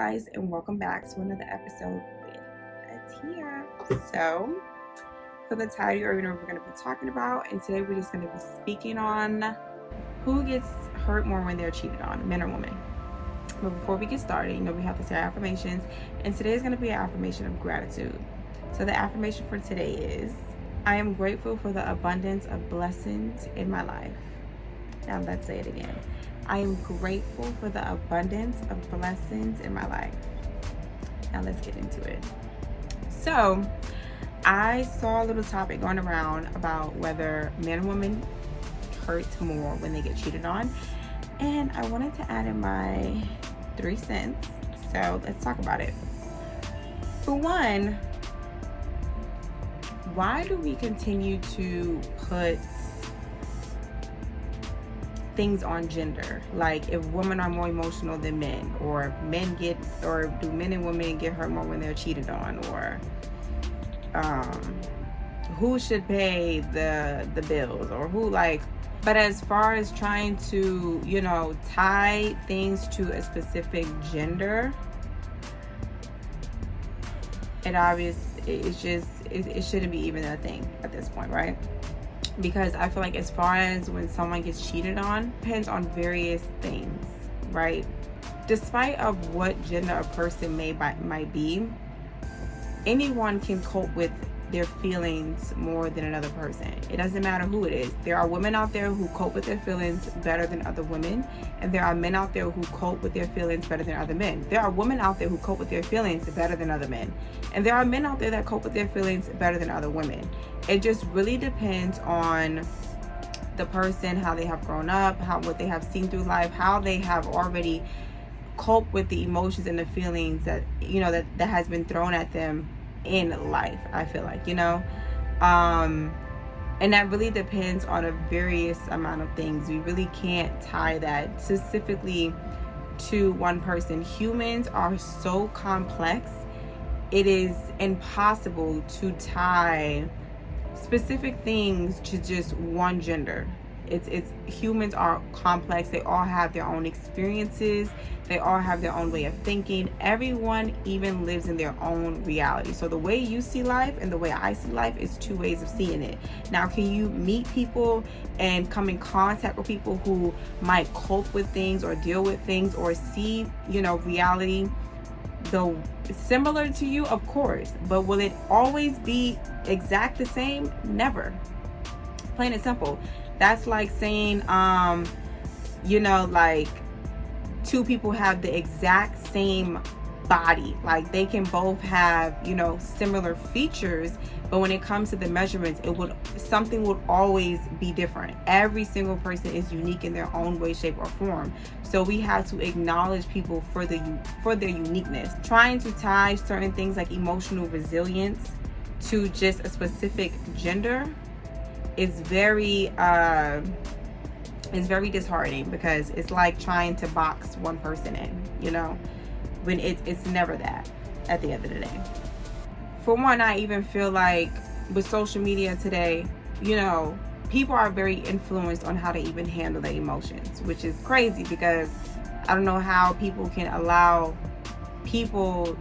guys, and welcome back to another episode with Atia. So, for the title, you already know what we're going to be talking about, and today we're just going to be speaking on who gets hurt more when they're cheated on, men or women. But before we get started, we have to say our affirmations, and today is going to be an affirmation of gratitude. So the affirmation for today is, I am grateful for the abundance of blessings in my life. Now let's say it again. I am grateful for the abundance of blessings in my life. Now let's get into it. So I saw a little topic going around about whether men and women hurt more when they get cheated on. And I wanted to add in my 3 cents. So let's talk about it. For one, why do we continue to put things on gender? Like, if women are more emotional than men, or do men and women get hurt more when they're cheated on, or who should pay the bills, or who, like. But as far as trying to tie things to a specific gender, it shouldn't be even a thing at this point, right? Because I feel like as far as when someone gets cheated on, depends on various things, right? Despite of what gender a person might be, anyone can cope with their feelings more than another person. It doesn't matter who it is. There are women out there who cope with their feelings better than other women, and there are men out there who cope with their feelings better than other men. There are women out there who cope with their feelings better than other men, and there are men out there that cope with their feelings better than other women. It just really depends on the person, how they have grown up, what they have seen through life, how they have already coped with the emotions and the feelings that that has been thrown at them in life. I feel like and that really depends on a various amount of things. We really can't tie that specifically to one person. Humans are so complex, it is impossible to tie specific things to just one gender. It's humans are complex. They all have their own experiences. They all have their own way of thinking. Everyone even lives in their own reality. So the way you see life and the way I see life is 2 ways of seeing it. Now, can you meet people and come in contact with people who might cope with things or deal with things or see, reality though similar to you? Of course. But will it always be exact the same? Never. Plain and simple. That's like saying, like 2 people have the exact same body. Like, they can both have, similar features, but when it comes to the measurements, something would always be different. Every single person is unique in their own way, shape, or form. So we have to acknowledge people for their uniqueness. Trying to tie certain things like emotional resilience to just a specific gender is very disheartening, because it's like trying to box one person in, when it's never that at the end of the day. For one, I even feel like with social media today, people are very influenced on how to even handle their emotions, which is crazy, because I don't know how people can allow people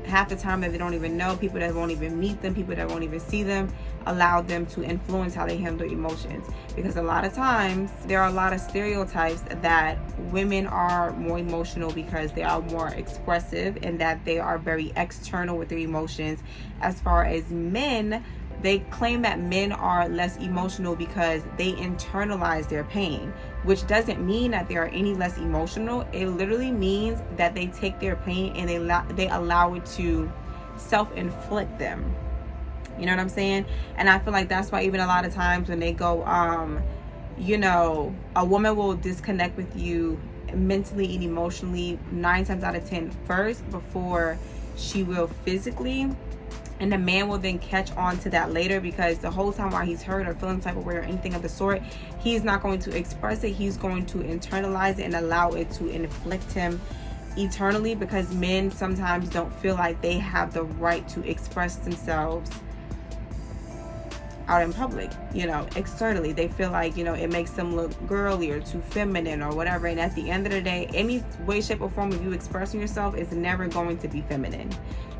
half the time that they don't even know, people that won't even meet them, people that won't even see them, allow them to influence how they handle emotions. Because a lot of times there are a lot of stereotypes that women are more emotional because they are more expressive and that they are very external with their emotions. As far as men, they claim that men are less emotional because they internalize their pain, which doesn't mean that they are any less emotional. It literally means that they take their pain and they allow it to self-inflict them. You know what I'm saying? And I feel like that's why even a lot of times when they go, a woman will disconnect with you mentally and emotionally 9 times out of 10 first before she will physically. And the man will then catch on to that later, because the whole time while he's hurt or feeling type of way or anything of the sort, he's not going to express it. He's going to internalize it and allow it to inflict him eternally, because men sometimes don't feel like they have the right to express themselves out in public, you know, externally. They feel like, you know, it makes them look girly or too feminine or whatever. And at the end of the day, any way, shape, or form of you expressing yourself is never going to be feminine,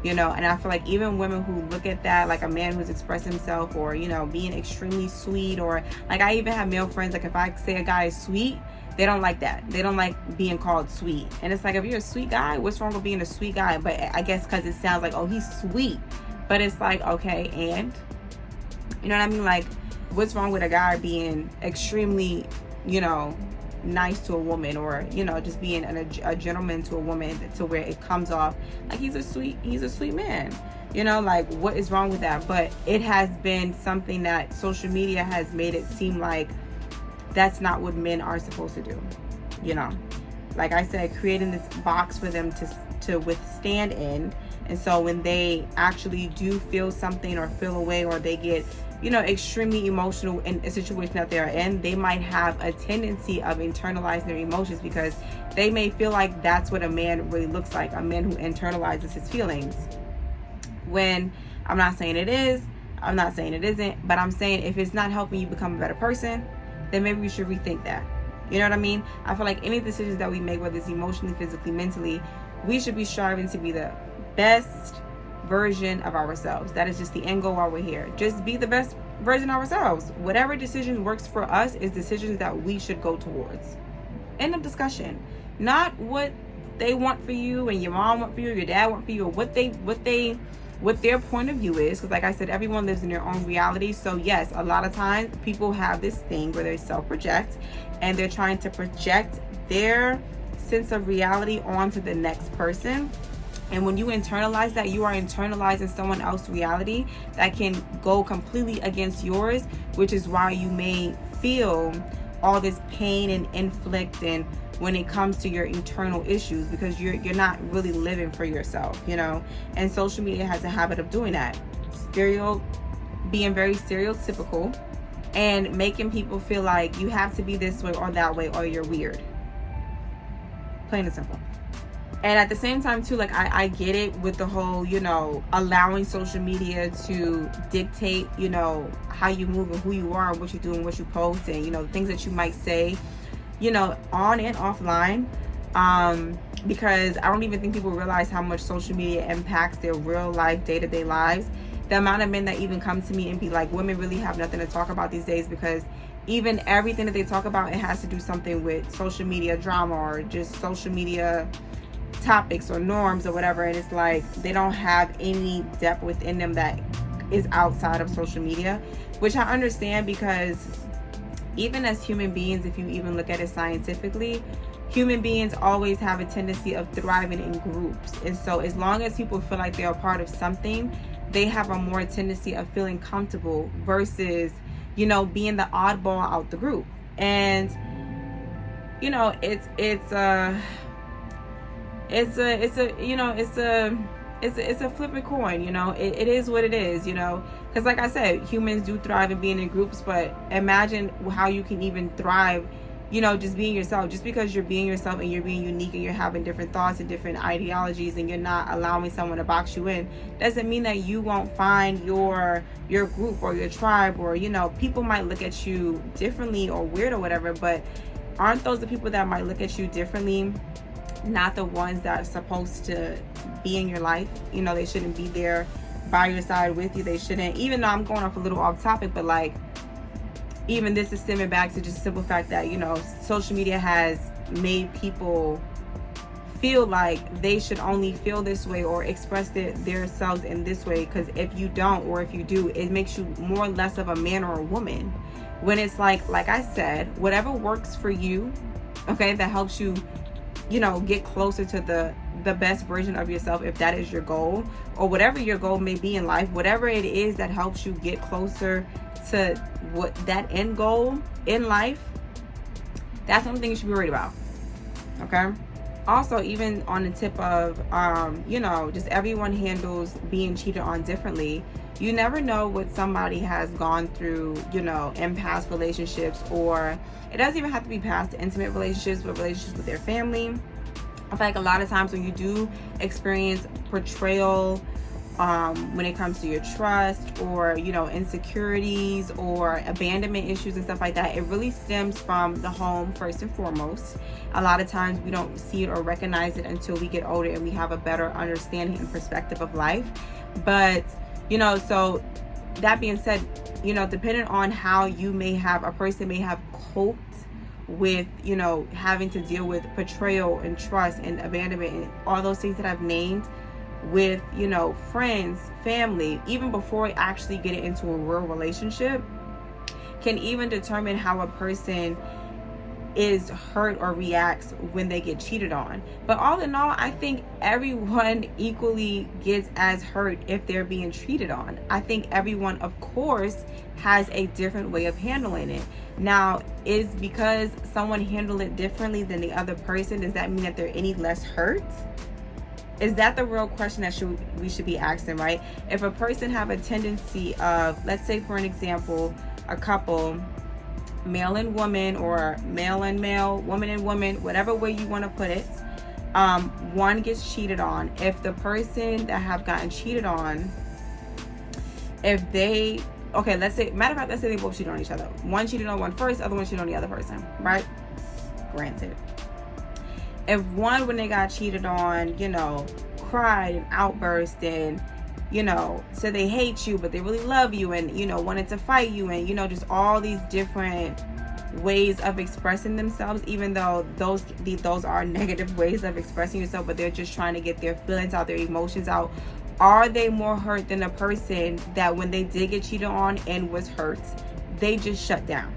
you know. And I feel like even women who look at that, like a man who's expressing himself, or, you know, being extremely sweet, or like I even have male friends, like if I say a guy is sweet, they don't like that. They don't like being called sweet. And it's like, if you're a sweet guy, what's wrong with being a sweet guy? But I guess because it sounds like, oh, he's sweet. But it's like, okay, and you know what I mean? Like, what's wrong with a guy being extremely, you know, nice to a woman, or, you know, just being a gentleman to a woman, to where it comes off like he's a sweet man, you know? Like, what is wrong with that? But it has been something that social media has made it seem like that's not what men are supposed to do, you know. Like I said, creating this box for them to withstand in. And so when they actually do feel something or feel a way, or they get, you know, extremely emotional in a situation that they're in, they might have a tendency of internalizing their emotions, because they may feel like that's what a man really looks like, a man who internalizes his feelings. When I'm not saying it is, I'm not saying it isn't, but I'm saying if it's not helping you become a better person, then maybe we should rethink that. You know what I mean? I feel like any decisions that we make, whether it's emotionally, physically, mentally, we should be striving to be the best version of ourselves. That is just the end goal while we're here. Just be the best version of ourselves. Whatever decision works for us is decisions that we should go towards. End of discussion. Not what they want for you, and your mom want for you, or your dad want for you, or what their point of view is. Because like I said, everyone lives in their own reality. So yes, a lot of times people have this thing where they self-project, and they're trying to project their sense of reality onto the next person. And when you internalize that, you are internalizing someone else's reality that can go completely against yours, which is why you may feel all this pain and inflict, and when it comes to your internal issues, because you're not really living for yourself, you know. And social media has a habit of doing that, being very stereotypical, and making people feel like you have to be this way or that way, or you're weird. Plain and simple. And at the same time too, like I get it with the whole, you know, allowing social media to dictate, you know, how you move and who you are and what you do and what you post, and, you know, things that you might say, you know, on and offline. Because I don't even think people realize how much social media impacts their real life, day-to-day lives. The amount of men that even come to me and be like, women really have nothing to talk about these days, because even everything that they talk about, it has to do something with social media drama, or just social media topics or norms or whatever. And it's like they don't have any depth within them that is outside of social media, which I understand, because even as human beings, if you even look at it scientifically, human beings always have a tendency of thriving in groups. And so as long as people feel like they're a part of something, they have a more tendency of feeling comfortable versus, you know, being the oddball out the group. And, you know, it's a flip a coin, you know. It is what it is, you know, because like I said, humans do thrive in being in groups, but imagine how you can even thrive, you know, just being yourself. Just because you're being yourself and you're being unique and you're having different thoughts and different ideologies, and you're not allowing someone to box you in, doesn't mean that you won't find your group or your tribe, or, you know, people might look at you differently or weird or whatever, but aren't those the people that might look at you differently not the ones that are supposed to be in your life? You know, they shouldn't be there by your side with you. They shouldn't, even though I'm going off a little off topic, but like, even this is stemming back to just the simple fact that, you know, social media has made people feel like they should only feel this way or express themselves in this way, because if you don't, or if you do, it makes you more or less of a man or a woman. When it's like I said, whatever works for you, okay, that helps you, you know, get closer to the best version of yourself, if that is your goal, or whatever your goal may be in life, whatever it is that helps you get closer to what that end goal in life, that's something you should be worried about. Okay. Also, even on the tip of you know, just everyone handles being cheated on differently. You never know what somebody has gone through, you know, in past relationships, or it doesn't even have to be past intimate relationships, but relationships with their family. I feel like a lot of times when you do experience betrayal when it comes to your trust, or insecurities or abandonment issues and stuff like that, it really stems from the home first and foremost. A lot of times we don't see it or recognize it until we get older and we have a better understanding and perspective of life. But so that being said, depending on how a person may have coped with having to deal with betrayal and trust and abandonment and all those things that I've named, with friends, family, even before actually getting into a real relationship, can even determine how a person is hurt or reacts when they get cheated on. But all in all, I think everyone equally gets as hurt if they're being cheated on. I think everyone, of course, has a different way of handling it. Now, is because someone handled it differently than the other person, does that mean that they're any less hurt? Is that the real question that we should be asking, right? If a person have a tendency of, let's say for an example, a couple, male and woman, or male and male, woman and woman, whatever way you want to put it, one gets cheated on. If the person that have gotten cheated on, let's say they both cheated on each other. One cheated on one first, other one cheated on the other person, right? Granted. If one, when they got cheated on, cried and outburst and, said they hate you, but they really love you, and, wanted to fight you, and, just all these different ways of expressing themselves, even though those are negative ways of expressing yourself, but they're just trying to get their feelings out, their emotions out. Are they more hurt than a person that when they did get cheated on and was hurt, they just shut down?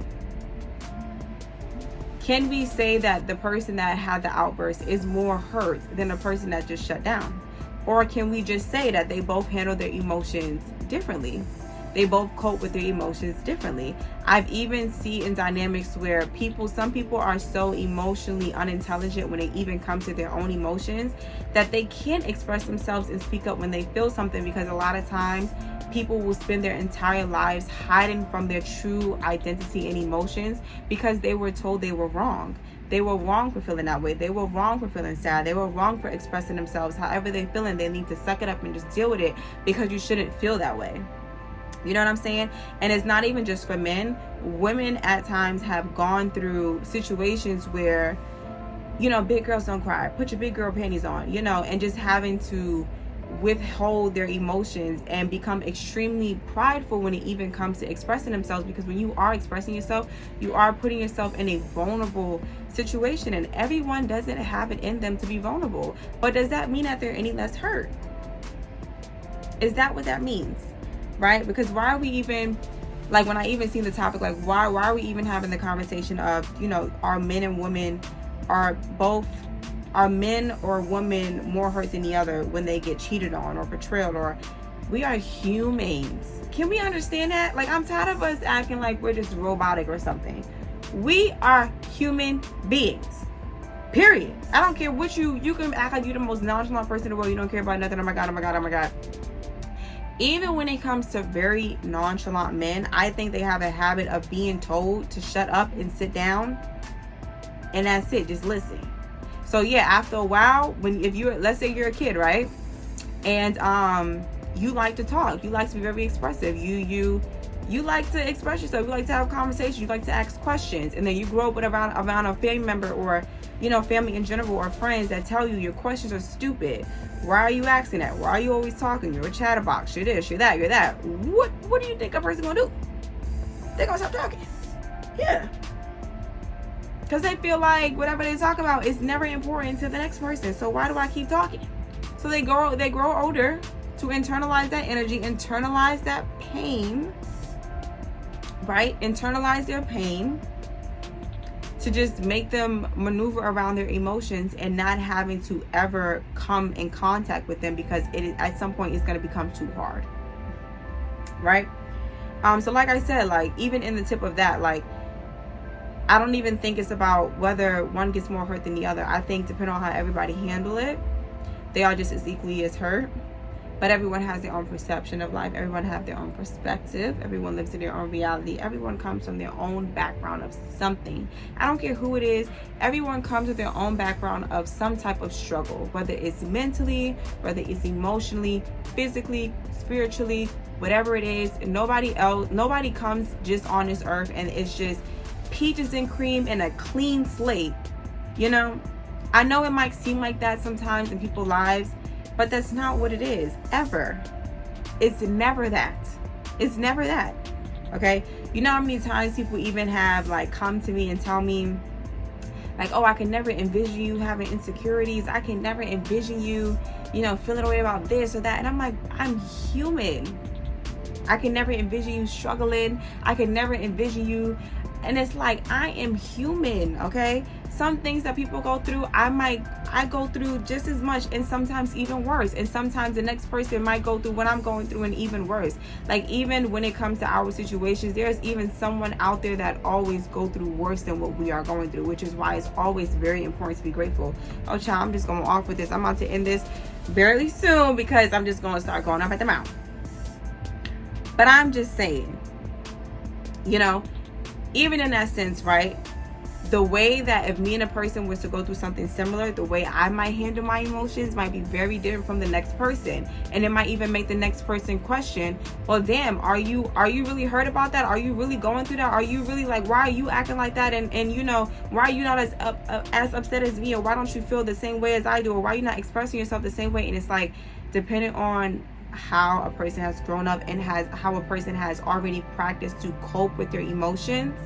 Can we say that the person that had the outburst is more hurt than the person that just shut down? Or can we just say that they both handle their emotions differently? They both cope with their emotions differently. I've even seen in dynamics where some people are so emotionally unintelligent when it even comes to their own emotions, that they can't express themselves and speak up when they feel something, because a lot of times people will spend their entire lives hiding from their true identity and emotions because they were told they were wrong. They were wrong for feeling that way. They were wrong for feeling sad. They were wrong for expressing themselves. However they're feeling, they need to suck it up and just deal with it, because you shouldn't feel that way. You know what I'm saying? And it's not even just for men. Women at times have gone through situations where, big girls don't cry. Put your big girl panties on, and just having to withhold their emotions and become extremely prideful when it even comes to expressing themselves, because when you are expressing yourself, you are putting yourself in a vulnerable situation, and everyone doesn't have it in them to be vulnerable. But does that mean that they're any less hurt? Is that what that means? Right? Because why are we even, like, when I even seen the topic, like, why are we even having the conversation of, are men and women, are men or women more hurt than the other when they get cheated on or betrayed? Or we are humans. Can we understand that? Like, I'm tired of us acting like we're just robotic or something. We are human beings. Period. I don't care what you can act like you're the most nonchalant person in the world. You don't care about nothing. Oh my God, oh my God, oh my God. Even when it comes to very nonchalant men, I think they have a habit of being told to shut up and sit down, and that's it, just listen. So yeah, after a while, let's say you're a kid, right? And you like to talk, you like to be very expressive, you like to express yourself, you like to have conversations, you like to ask questions, and then you grow up with around a family member, or family in general, or friends that tell you your questions are stupid. Why are you asking that? Why are you always talking? You're a chatterbox. You're this, you're that, you're that. What do you think a person gonna do? They're gonna stop talking. Yeah. Because they feel like whatever they talk about is never important to the next person. So why do I keep talking? So they grow older to internalize that energy, internalize that pain, right? Internalize their pain to just make them maneuver around their emotions and not having to ever come in contact with them, because at some point it's going to become too hard, right? So like I said, like, even in the tip of that, like, I don't even think it's about whether one gets more hurt than the other. I think depending on how everybody handle it, they are just as equally as hurt. but everyone has their own perception of life. Everyone has their own perspective. Everyone lives in their own reality. Everyone comes from their own background of something. I don't care who it is. Everyone comes with their own background of some type of struggle, whether it's mentally, whether it's emotionally, physically, spiritually, whatever it is. Nobody comes just on this earth and it's just peaches and cream and a clean slate. You know, I know it might seem like that sometimes in people's lives, but that's not what it is, ever. It's never that. It's never that. Okay? You know how many times people even have like come to me and tell me like, oh, I can never envision you having insecurities. I can never envision you, you know, feeling a way about this or that. And I'm like, I'm human. I can never envision you struggling. I can never envision you. And it's like, I am human, okay? Some things that people go through, I go through just as much and sometimes even worse. And sometimes the next person might go through what I'm going through and even worse. Like even when it comes to our situations, there's even someone out there that always go through worse than what we are going through, which is why it's always very important to be grateful. Oh child, I'm just going off with this. I'm about to end this barely soon because I'm just going to start going up at the mouth. But I'm just saying, you know, even in that sense, right? The way that if me and a person was to go through something similar, the way I might handle my emotions might be very different from the next person. And it might even make the next person question, well, damn, are you really hurt about that? Are you really going through that? Are you really like, why are you acting like that? And you know, why are you not as upset as me? Or why don't you feel the same way as I do? Or why are you not expressing yourself the same way? And it's like, depending on how a person has grown up and how a person has already practiced to cope with their emotions,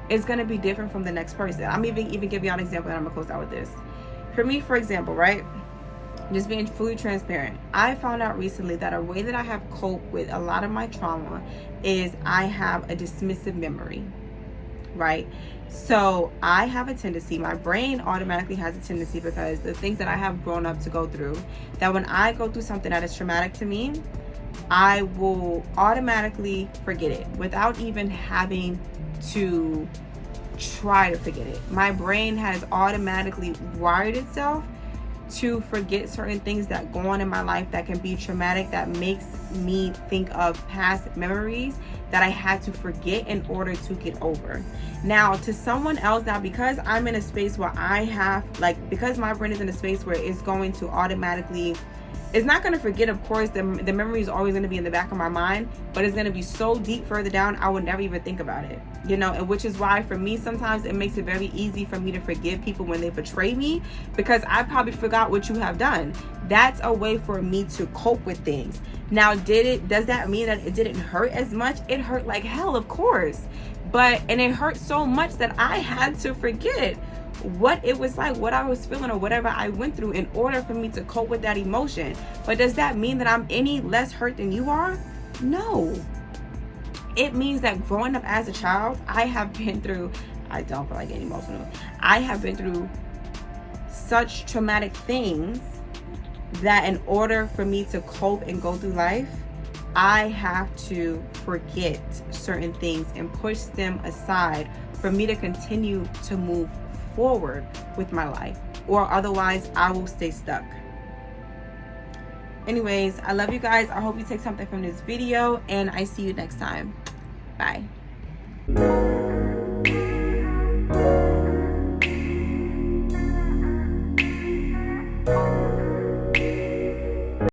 it's going to be different from the next person. I'm even give you an example, and I'm going to close out with this. For me, for example, right? Just being fully transparent. I found out recently that a way that I have coped with a lot of my trauma is I have a dismissive memory, right? So I have a tendency, my brain automatically has a tendency, because the things that I have grown up to go through, that when I go through something that is traumatic to me, I will automatically forget it without even having to try to forget it. My brain has automatically wired itself to forget certain things that go on in my life that can be traumatic, that makes me think of past memories that I had to forget in order to get over. Now, to someone else, now because I'm in a space where I have, like, because my brain is in a space where it's going to automatically, it's not going to forget, of course, the memory is always going to be in the back of my mind, but it's going to be so deep further down, I would never even think about it, you know. And which is why for me, sometimes it makes it very easy for me to forgive people when they betray me, because I probably forgot what you have done. That's a way for me to cope with things. Now, does that mean that it didn't hurt as much? It hurt like hell, of course, and it hurt so much that I had to forget what it was like, what I was feeling, or whatever I went through in order for me to cope with that emotion. But does that mean that I'm any less hurt than you are? No. It means that growing up as a child, I have been through, I don't feel like getting emotional, I have been through such traumatic things that in order for me to cope and go through life, I have to forget certain things and push them aside for me to continue to move forward with my life, or otherwise I will stay stuck. Anyways, I love you guys. I hope you take something from this video, and I see you next time. Bye.